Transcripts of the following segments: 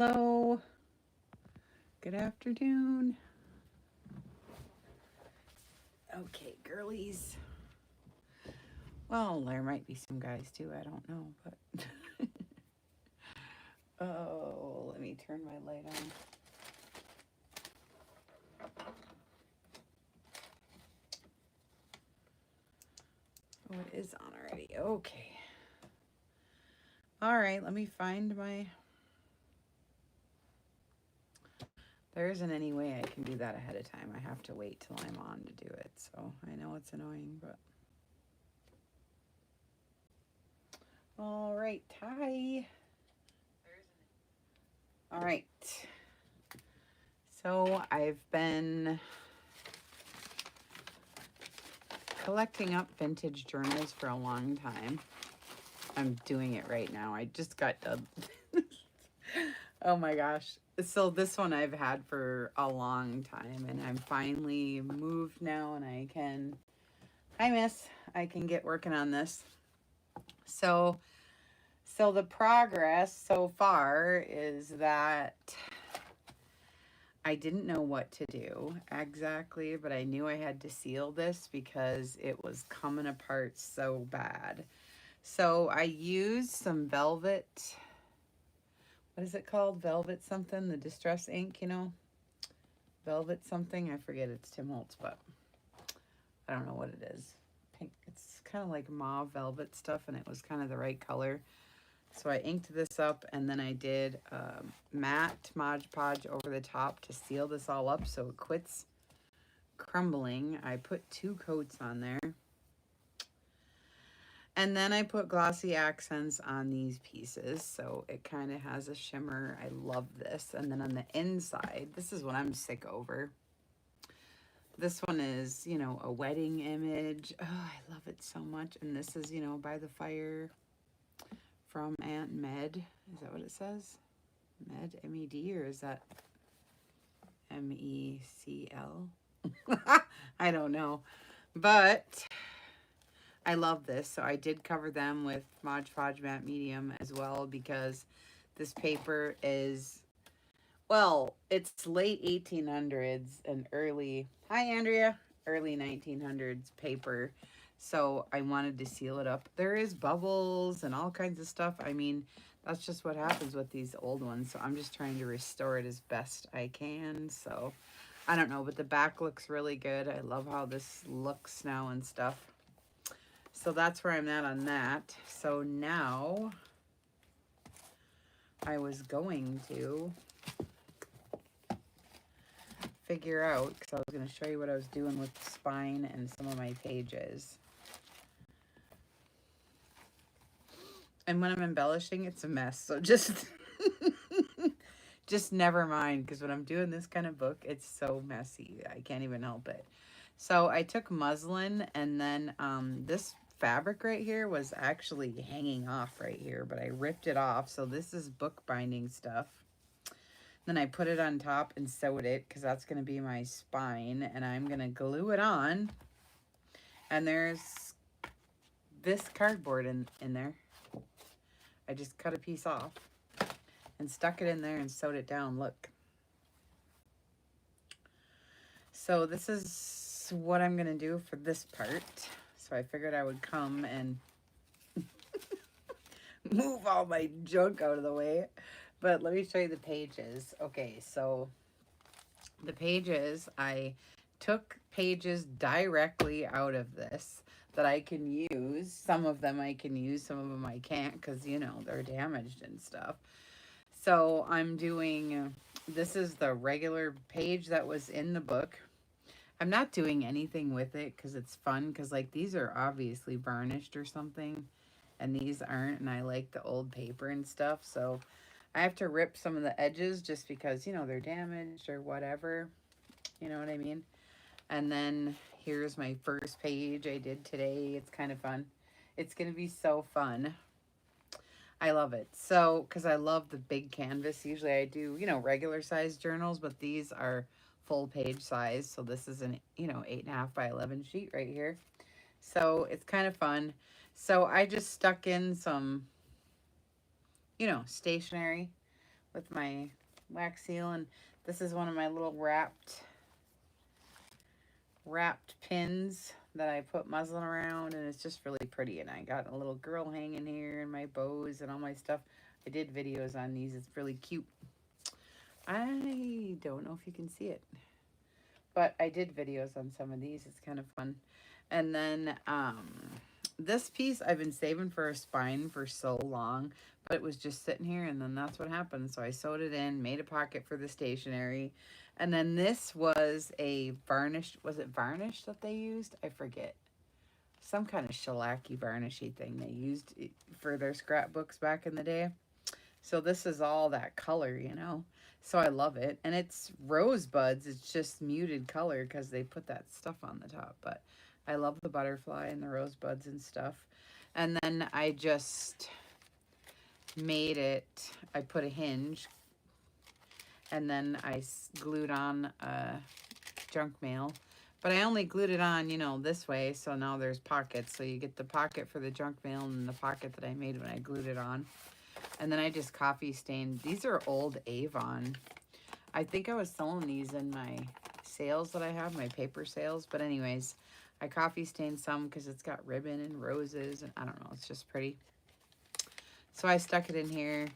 Hello, good afternoon. Okay, girlies. Well, there might be some guys too, I don't know, but oh, let me turn my light on. Oh, it is on already. Okay. All right, let me find my. There isn't any way I can do that ahead of time. I have to wait till I'm on to do it. So I know it's annoying, but. All right, Ty. All right. So I've been collecting up vintage journals for a long time. I'm doing it right now. I just got done. Oh my gosh. So this one I've had for a long time and I'm finally moved now and I can, hi miss, I can get working on this. So the progress so far is that I didn't know what to do exactly, but I knew I had to seal this because it was coming apart so bad. So I used some velvet, what is it called? Velvet something, the distress ink, velvet something. I forget, it's Tim Holtz, but I don't know what it is. Pink. It's kind of like mauve velvet stuff, and it was kind of the right color. So I inked this up, and then I did matte Mod Podge over the top to seal this all up so it quits crumbling. I put 2 coats on there. And then I put glossy accents on these pieces, so it kind of has a shimmer. I love this. And then on the inside, this is what I'm sick over. This one is, a wedding image. Oh, I love it so much. And this is, by the fire from Aunt Med. Is that what it says? Med, M-E-D, or is that M-E-C-L? I don't know. But I love this. So I did cover them with Mod Podge Matte Medium as well because this paper is, well, it's late 1800s and early, hi Andrea, early 1900s paper. So I wanted to seal it up. There is bubbles and all kinds of stuff. I mean, that's just what happens with these old ones. So I'm just trying to restore it as best I can. So I don't know, but the back looks really good. I love how this looks now and stuff. So that's where I'm at on that. So now I was going to figure out, because I was going to show you what I was doing with the spine and some of my pages. And when I'm embellishing, it's a mess. So just just never mind, because when I'm doing this kind of book, it's so messy. I can't even help it. So I took muslin, and then this fabric right here was actually hanging off right here, but I ripped it off. So this is bookbinding stuff. Then I put it on top and sewed it because that's going to be my spine, and I'm going to glue it on. And there's this cardboard in there. I just cut a piece off and stuck it in there and sewed it down. Look. So this is what I'm going to do for this part. So I figured I would come and move all my junk out of the way. But let me show you the pages. Okay, so the pages, I took pages directly out of this that I can use. Some of them I can use, some of them I can't because, they're damaged and stuff. So I'm doing, this is the regular page that was in the book. I'm not doing anything with it because it's fun because, like, these are obviously varnished or something and these aren't, and I like the old paper and stuff. So I have to rip some of the edges just because, they're damaged or whatever. You know what I mean? And then here's my first page I did today. It's kind of fun. It's going to be so fun. I love it. So, because I love the big canvas. Usually I do, regular size journals, but these are full page size. So this is an, 8.5 by 11 sheet right here. So it's kind of fun. So I just stuck in some, stationery with my wax seal, and this is one of my little wrapped pins that I put muslin around, and it's just really pretty. And I got a little girl hanging here and my bows and all my stuff. I did videos on these. It's really cute. I don't know if you can see it, but I did videos on some of these. It's kind of fun. And then this piece I've been saving for a spine for so long, but it was just sitting here, and then that's what happened. So I sewed it in, made a pocket for the stationery. And then this was a varnished, was it varnish that they used? I forget. Some kind of shellacky varnishy thing they used for their scrapbooks back in the day. So this is all that color, you know. So I love it. And it's rosebuds. It's just muted color because they put that stuff on the top. But I love the butterfly and the rosebuds and stuff. And then I just made it, I put a hinge, and then I glued on junk mail. But I only glued it on, you know, this way, so now there's pockets. So you get the pocket for the junk mail and the pocket that I made when I glued it on. And then I just coffee stained. These are old Avon. I think I was selling these in my sales that I have, my paper sales. But anyways, I coffee stained some because it's got ribbon and roses. And I don't know, it's just pretty. So I stuck it in here.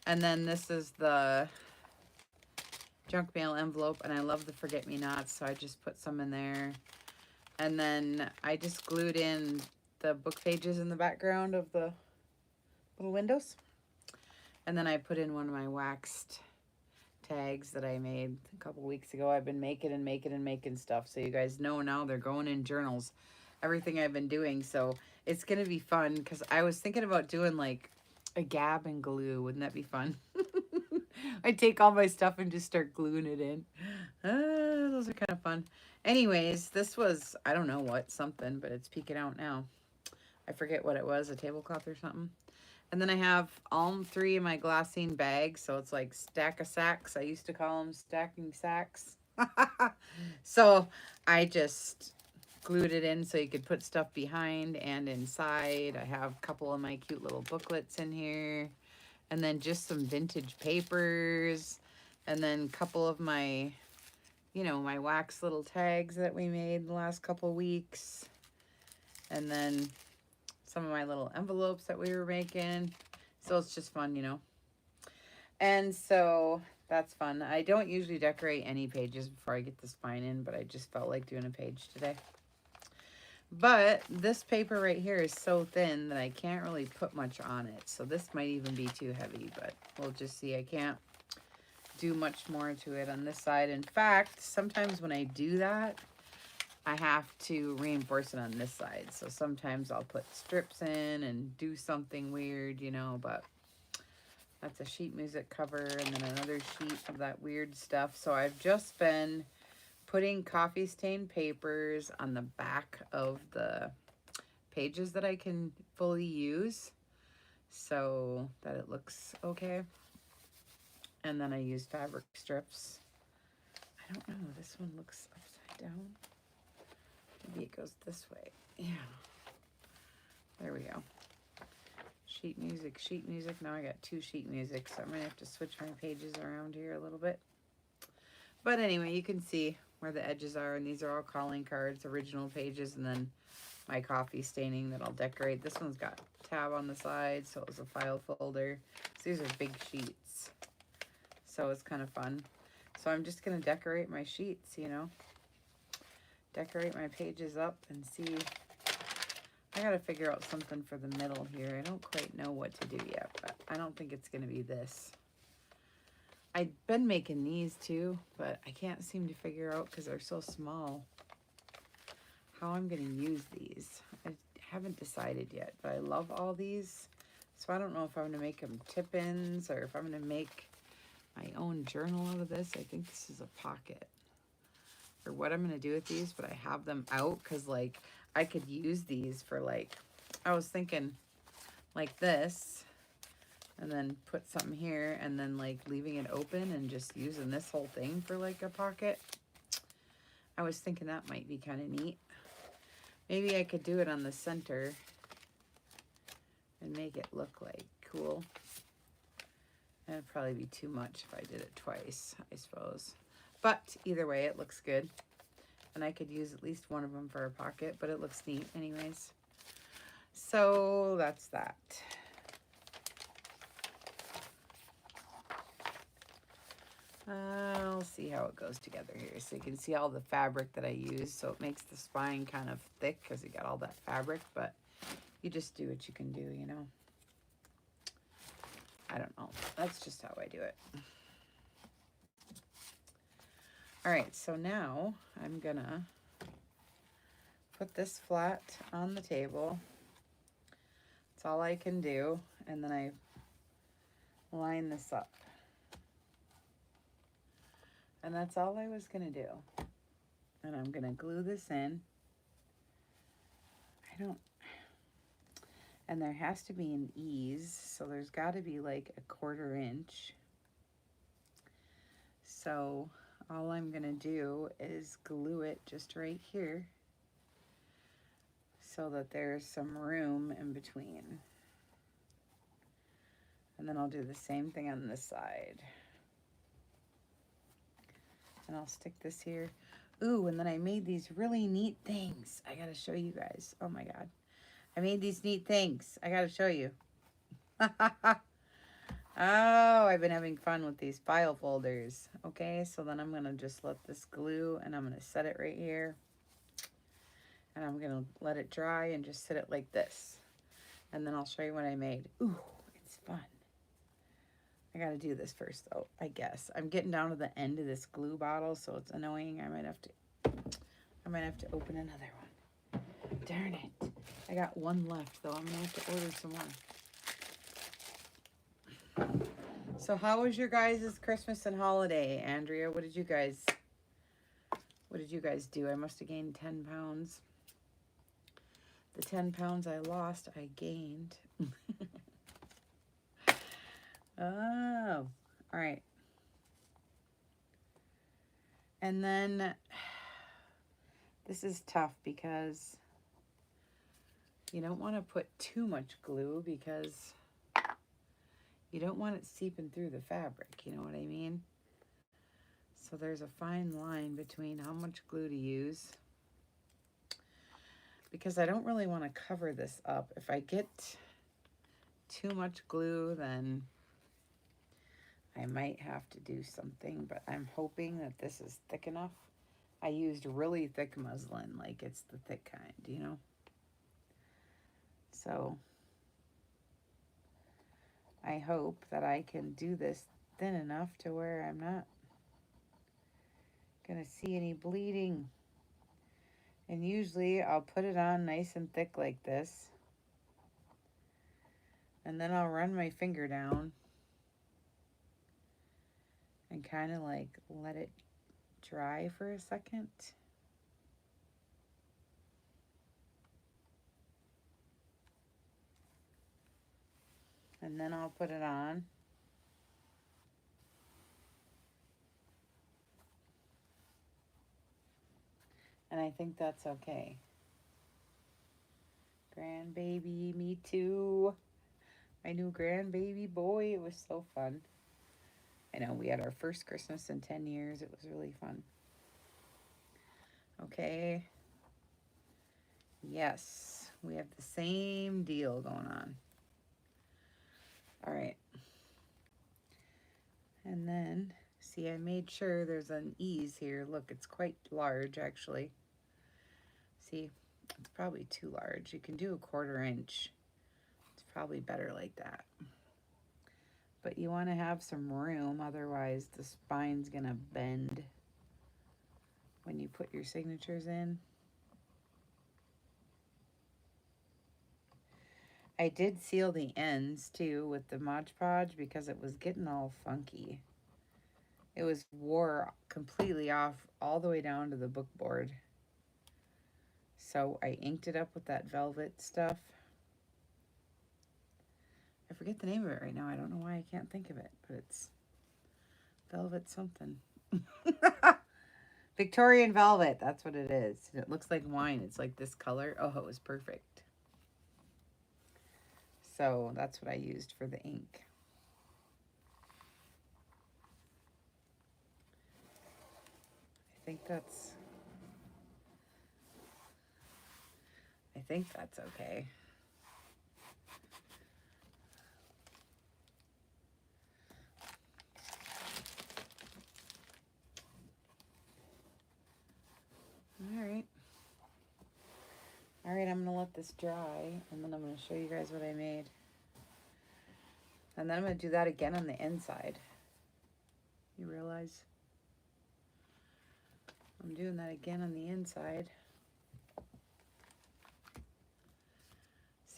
And then this is the junk mail envelope. And I love the forget-me-nots, so I just put some in there. And then I just glued in the book pages in the background of the little windows. And then I put in one of my waxed tags that I made a couple weeks ago. I've been making stuff, so you guys know now they're going in journals, everything I've been doing. So it's gonna be fun because I was thinking about doing like a gab and glue. Wouldn't that be fun? I take all my stuff and just start gluing it in. Those are kind of fun. Anyways, this was, I don't know what, something, but it's peeking out now. I forget what it was, a tablecloth or something. And then I have all three of my glassine bags. So it's like stack of sacks. I used to call them stacking sacks. So I just glued it in so you could put stuff behind and inside. I have a couple of my cute little booklets in here. And then just some vintage papers. And then a couple of my, you know, my wax little tags that we made the last couple of weeks. And then some of my little envelopes that we were making. So it's just fun, you know. And so that's fun. I don't usually decorate any pages before I get the spine in, but I just felt like doing a page today. But this paper right here is so thin that I can't really put much on it. So this might even be too heavy, but we'll just see. I can't do much more to it on this side. In fact, sometimes when I do that, I have to reinforce it on this side. So sometimes I'll put strips in and do something weird, you know, but that's a sheet music cover and then another sheet of that weird stuff. So I've just been putting coffee stained papers on the back of the pages that I can fully use so that it looks okay. And then I use fabric strips. I don't know, this one looks upside down. Maybe it goes this way. Yeah. There we go. Sheet music, sheet music. Now I got two sheet music, so I'm going to have to switch my pages around here a little bit. But anyway, you can see where the edges are, and these are all calling cards, original pages, and then my coffee staining that I'll decorate. This one's got a tab on the side, so it was a file folder. So these are big sheets. So it's kind of fun. So I'm just going to decorate my sheets, you know. Decorate my pages up and see. I gotta figure out something for the middle here. I don't quite know what to do yet, but I don't think it's gonna be this. I've been making these too, but I can't seem to figure out because they're so small how I'm gonna use these. I haven't decided yet, but I love all these. So I don't know if I'm gonna make them tip-ins or if I'm gonna make my own journal out of this. I think this is a pocket. Or what I'm going to do with these, but I have them out because, like, I could use these for, like, I was thinking like this, and then put something here, and then, like, leaving it open and just using this whole thing for, like, a pocket. I was thinking that might be kind of neat. Maybe I could do it on the center and make it look, like, cool. It'd probably be too much if I did it twice, I suppose. But either way, it looks good. And I could use at least one of them for a pocket, but it looks neat anyways. So that's that. I'll see how it goes together here. So you can see all the fabric that I use. So it makes the spine kind of thick because you got all that fabric, but you just do what you can do, you know. I don't know. That's just how I do it. All right, so now I'm gonna put this flat on the table. That's all I can do. And then I line this up. And that's all I was gonna do. And I'm gonna glue this in. And there has to be an ease, so there's gotta be like a 1/4 inch. So all I'm gonna do is glue it just right here so that there's some room in between. And then I'll do the same thing on this side. And I'll stick this here. Ooh, and then I made these really neat things. I gotta show you guys. Oh my God. I made these neat things. I gotta show you. Oh, I've been having fun with these file folders. Okay, so then I'm gonna just let this glue and I'm gonna set it right here. And I'm gonna let it dry and just sit it like this. And then I'll show you what I made. Ooh, it's fun. I gotta do this first though, I guess. I'm getting down to the end of this glue bottle, so it's annoying. I might have to open another one. Darn it. I got one left though. I'm gonna have to order some more. So how was your guys' Christmas and holiday, Andrea? What did you guys do? I must have gained 10 pounds. The 10 pounds I lost, I gained. Oh, all right. And then this is tough because you don't want to put too much glue because you don't want it seeping through the fabric. You know what I mean? So there's a fine line between how much glue to use, because I don't really want to cover this up. If I get too much glue, then I might have to do something, but I'm hoping that this is thick enough. I used really thick muslin, like it's the thick kind, you know? So I hope that I can do this thin enough to where I'm not gonna see any bleeding. And usually I'll put it on nice and thick like this. And then I'll run my finger down and kind of like let it dry for a second. And then I'll put it on. And I think that's okay. Grandbaby, me too. My new grandbaby boy, it was so fun. I know, we had our first Christmas in 10 years. It was really fun. Okay. Yes, we have the same deal going on. All right. And then, see, I made sure there's an ease here. Look, it's quite large, actually. See, it's probably too large. You can do a 1/4 inch. It's probably better like that. But you want to have some room, otherwise the spine's going to bend when you put your signatures in. I did seal the ends too with the Mod Podge because it was getting all funky. It was wore completely off all the way down to the book board. So I inked it up with that velvet stuff. I forget the name of it right now. I don't know why I can't think of it, but it's velvet something. Victorian velvet, that's what it is. It looks like wine. It's like this color. Oh, it was perfect. So that's what I used for the ink. think that's okay. Alright. Alright, I'm gonna let this dry and then I'm gonna show you guys what I made. And then I'm gonna do that again on the inside. You realize? I'm doing that again on the inside.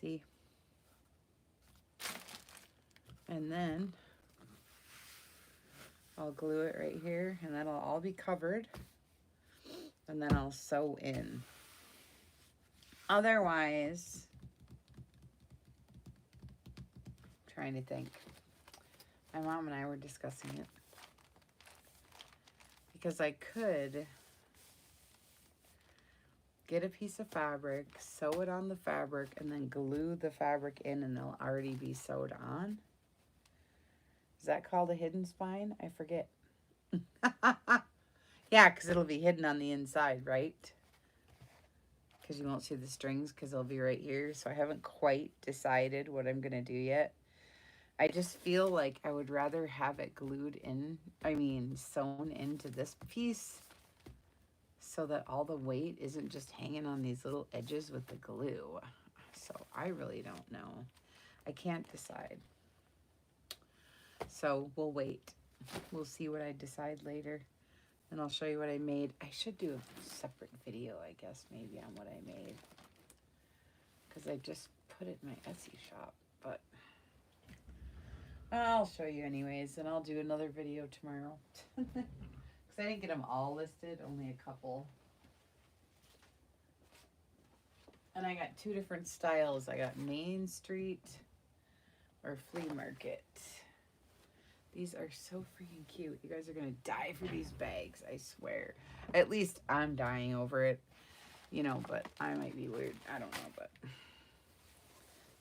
See? And then I'll glue it right here and that'll all be covered. And then I'll sew in. Otherwise, I'm trying to think. My mom and I were discussing it. Because I could get a piece of fabric, sew it on the fabric, and then glue the fabric in and they'll already be sewed on. Is that called a hidden spine? I forget. Yeah, because it'll be hidden on the inside, right? Because you won't see the strings because they'll be right here. So I haven't quite decided what I'm going to do yet. I just feel like I would rather have it glued in, sewn into this piece so that all the weight isn't just hanging on these little edges with the glue. So I really don't know. I can't decide. So we'll wait. We'll see what I decide later. And I'll show you what I made. I should do a separate video, I guess, maybe on what I made. Because I just put it in my Etsy shop. But I'll show you anyways. And I'll do another video tomorrow. Because I didn't get them all listed. Only a couple. And I got 2 different styles. I got Main Street or Flea Market. These are so freaking cute. You guys are going to die for these bags, I swear. At least I'm dying over it. You know, but I might be weird. I don't know, but...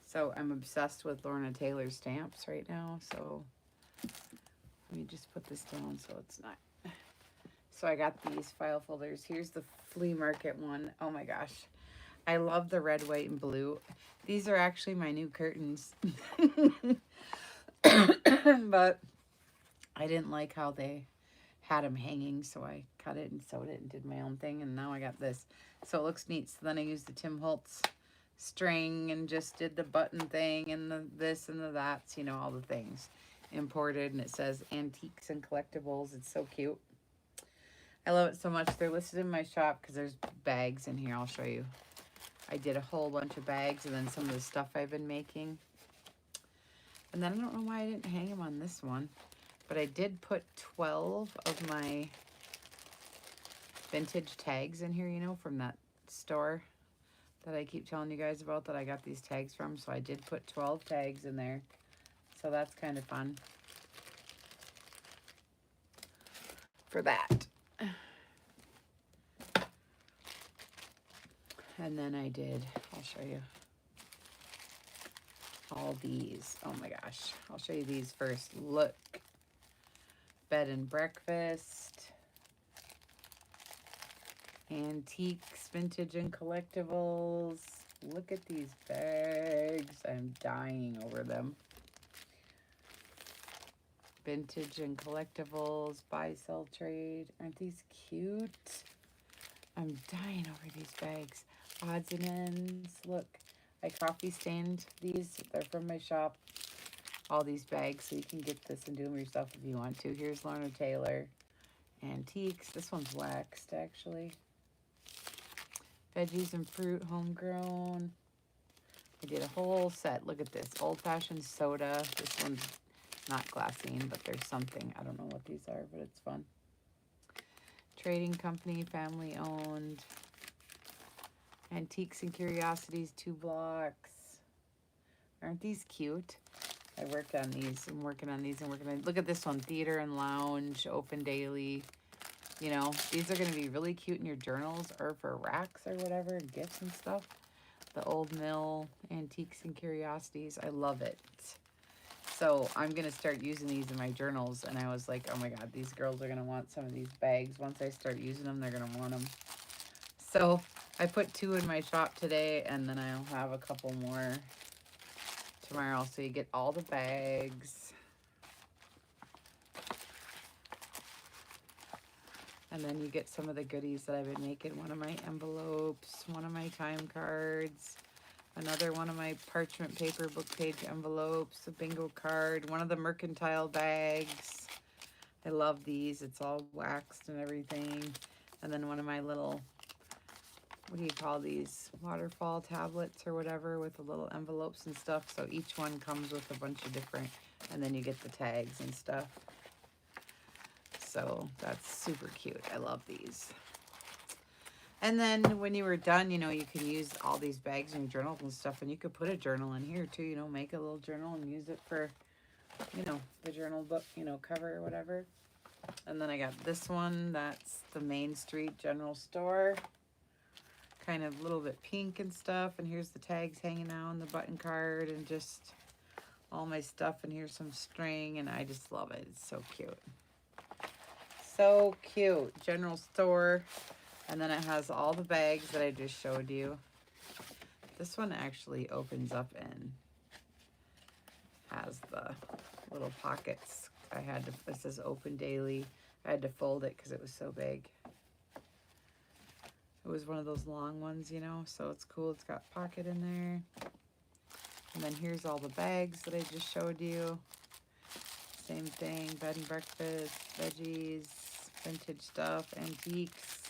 So I'm obsessed with Lorna Taylor stamps right now. So let me just put this down so it's not... So I got these file folders. Here's the Flea Market one. Oh my gosh. I love the red, white, and blue. These are actually my new curtains. But I didn't like how they had them hanging, so I cut it and sewed it and did my own thing, and now I got this. So it looks neat. So then I used the Tim Holtz string and just did the button thing and the this and the that's, you know, all the things. Imported, and it says Antiques and Collectibles. It's so cute. I love it so much. They're listed in my shop because there's bags in here. I'll show you. I did a whole bunch of bags and then some of the stuff I've been making. And then I don't know why I didn't hang them on this one. But I did put 12 of my vintage tags in here, you know, from that store that I keep telling you guys about that I got these tags from. So I did put 12 tags in there. So that's kind of fun for that. And then I did, I'll show you all these. Oh my gosh. I'll show you these first. Look. Bed and breakfast. Antiques, vintage, and collectibles. Look at these bags. I'm dying over them. Vintage and collectibles. Buy, sell, trade. Aren't these cute? I'm dying over these bags. Odds and ends. Look, I coffee stained these. They're from my shop. All these bags, so you can get this and do them yourself if you want to. Here's Lorna Taylor. Antiques. This one's waxed, actually. Veggies and fruit, homegrown. I did a whole set. Look at this. Old-fashioned soda. This one's not glassine, but there's something. I don't know what these are, but it's fun. Trading company, family owned. Antiques and Curiosities, 2 blocks. Aren't these cute? I worked on these. I'm working on these and working on. Look at this one. Theater and lounge, open daily. You know, these are going to be really cute in your journals or for racks or whatever, gifts and stuff. The Old Mill, Antiques and Curiosities. I love it. So I'm going to start using these in my journals. And I was like, oh my God, these girls are going to want some of these bags. Once I start using them, they're going to want them. So I put 2 in my shop today, and then I'll have a couple more tomorrow. So you get all the bags. And then you get some of the goodies that I've been making. One of my envelopes, one of my time cards, another one of my parchment paper book page envelopes, a bingo card, one of the mercantile bags. I love these. It's all waxed and everything. And then one of my little, what do you call these? Waterfall tablets or whatever with the little envelopes and stuff. So each one comes with a bunch of different, and then you get the tags and stuff. So that's super cute. I love these. And then when you were done, you know, you can use all these bags and journals and stuff, and you could put a journal in here too, you know, make a little journal and use it for, you know, the journal book, you know, cover or whatever. And then I got this one. That's the Main Street General Store. Kind of a little bit pink and stuff. And here's the tags hanging out and the button card and just all my stuff. And here's some string, and I just love it. It's so cute. So cute. General Store. And then it has all the bags that I just showed you. This one actually opens up and has the little pockets. I had to, it says open daily. I had to fold it because it was so big. It was one of those long ones, you know, so it's cool. It's got pocket in there. And then here's all the bags that I just showed you. Same thing, bed and breakfast, veggies, vintage stuff, antiques,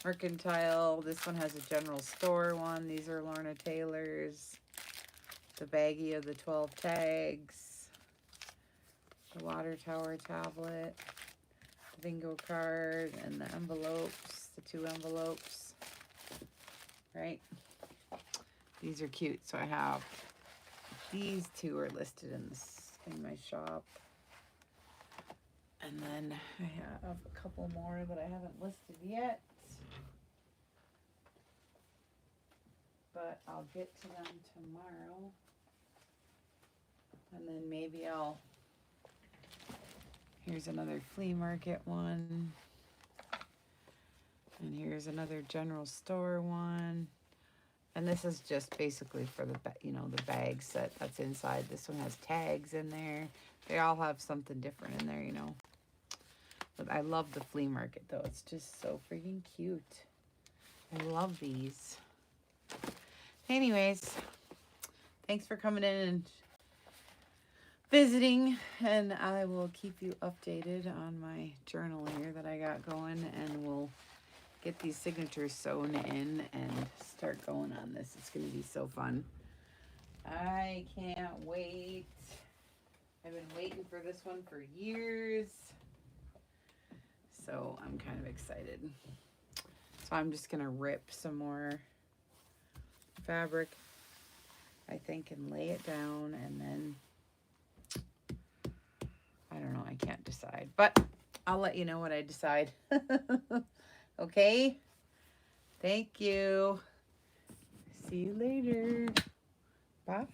mercantile. This one has a general store one. These are Lorna Taylor's. The baggie of the 12 tags. The water tower tablet. The bingo card and the envelopes. The 2 envelopes. Right? These are cute. So I have these 2 are listed in my shop. And then I have a couple more that I haven't listed yet. But I'll get to them tomorrow. And then maybe here's another flea market one. And here's another general store one. And this is just basically for the, you know, the bag set that's inside. This one has tags in there. They all have something different in there, you know. But I love the flea market, though. It's just so freaking cute. I love these. Anyways, thanks for coming in and visiting. And I will keep you updated on my journal here that I got going. And we'll get these signatures sewn in and start going on this. It's going to be so fun. I can't wait. I've been waiting for this one for years. So I'm kind of excited. So I'm just going to rip some more fabric, I think, and lay it down. And then, I don't know. I can't decide. But I'll let you know what I decide. Okay? Thank you. See you later. Bye.